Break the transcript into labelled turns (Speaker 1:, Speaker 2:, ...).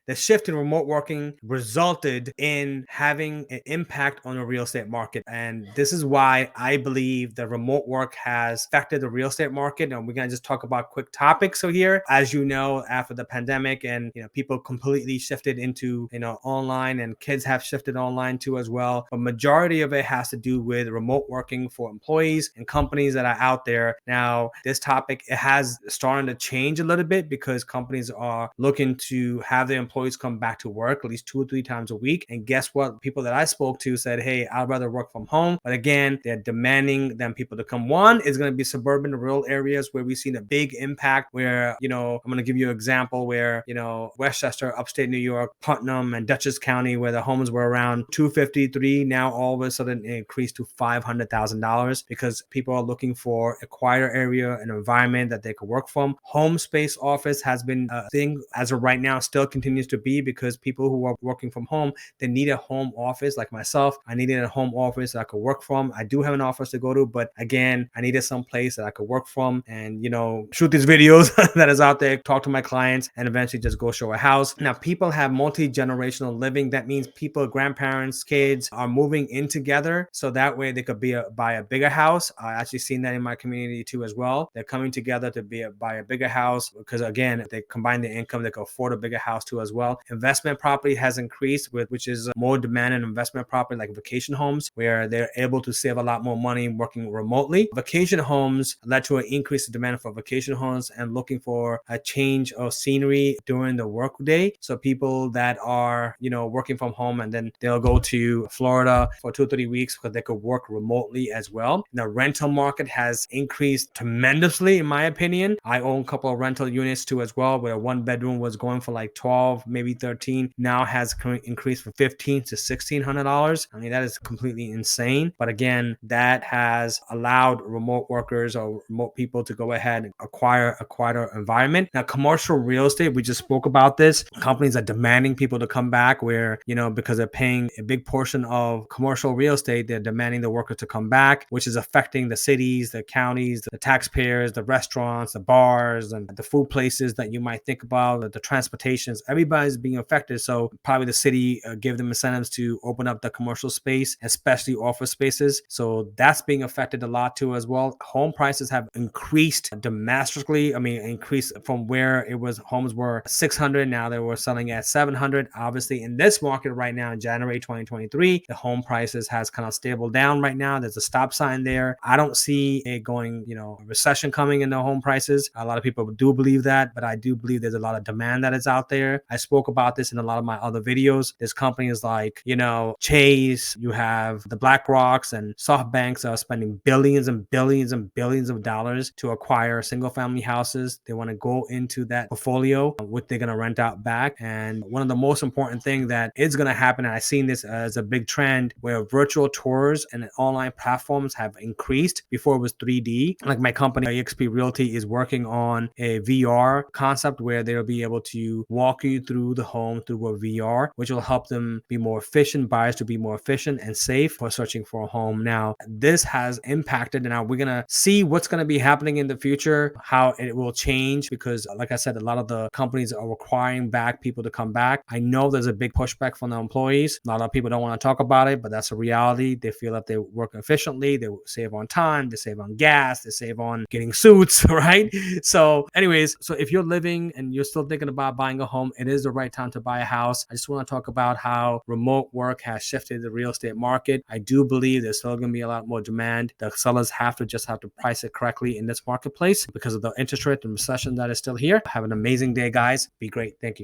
Speaker 1: the shift in remote working resulted in having an impact on the real estate market. And this is why I believe the remote work has affected the real estate market. And we're going to just talk about quick topics. So here, as you know, after the pandemic and, people completely shifted into, online, and kids have shifted online too as well. But majority of it has to do with remote working for employees and companies that are out there. Now, this topic, it has started to change a little bit because companies are looking to have their employees come back to work at least 2 or 3 times a week. And guess what? People that I spoke to said, hey, I'd rather work from home. But again, they're demanding them people to come. One is going to be suburban rural areas where we've seen a big impact where, I'm going to give you an example where, Westchester, upstate New York, Putnam, and Dutchess County, where the homes were around $253, now all of a sudden it increased to $500,000 because people are looking for a quieter area, an environment that they could work from. Home space office has been a thing as of right now, still continues to be, because people who are working from home, they need a home office. Like myself, I needed a home office that I could work from. I do have an office to go to, but again, I needed some place that I could work from and, shoot these videos that is out there, talk to my clients, and eventually just go show a house. Now, people have multi-generational living. That means people, grandparents, kids are moving in together. So that way they could buy a bigger house. I actually seen that in my community too as well. They're coming together to buy a bigger house because again, if they combine their income, they can afford a bigger house too as well. Investment property has increased, which is more demand in investment property like vacation homes, where they're able to save a lot more money working remotely. Vacation homes led to an increase in demand for vacation homes and looking for a change of scenery during the work day. So people that are, working from home and then they'll go to Florida for 2 or 3 weeks because they could work remotely as well. The rental market has increased tremendously, in my opinion. I own a couple of rental units too as well, where 1 bedroom was going for like 12, maybe 13, now has increased from $1,500 to $1,600. I mean, that is completely insane. But again, that has allowed remote workers or remote people to go ahead and acquire a quieter environment. Now, commercial real estate, we just spoke about this. Companies are demanding people to come back where, because they're paying a big portion of commercial real estate, they're demanding the workers to come back, which is affecting the cities, the counties, the taxpayers, the restaurants, the bars, and the food places that you might think about, the transportations. Everybody's being affected. So probably the city give them incentives to open up the commercial space, especially office spaces. So that's being affected a lot too as well. Home prices have increased dramatically. I mean, increased from where it was, homes were 600, now they were selling at 700. Obviously, in this market right now in January 2023, the home prices has kind of stabilized down right now. There's a stop sign there. I don't see it going, a recession coming in the home prices. A lot of people do believe that, but I do believe there's a lot of demand that is out there. I spoke about this in a lot of my other videos. There's companies like, Chase, you have the BlackRocks and SoftBanks are spending billions and billions and billions of dollars to acquire single family houses. They want to go into that portfolio, which they're going to rent out back. And one of the most important things that is going to happen, and I've seen this as a big trend, where virtual tours and online platforms have increased. Before it was 3D. Like my company, eXp Realty, is working on a VR concept where they'll be able to walk you through the home through a VR, which will help them be more efficient, buyers to be more efficient and safe for searching for a home. Now, this has impacted, and now we're going to see what's going to be happening in the future, how it will change, because like I said, a lot of the companies are requiring back people to come back. I know there's a big pushback from the employees. A lot of people don't want to talk about it, but that's a reality. They feel that they work efficiently, they save on time, they save on gas, they save on getting suits, right? So anyways, so if you're living and you're still thinking about buying a home, it is the right time to buy a house. I just want to talk about how remote work has shifted the real estate market. I do believe there's still going to be a lot more demand. The sellers have to price it correctly in this marketplace because of the interest rate and recession that is still here. Have an amazing day, guys. Be great. Thank you.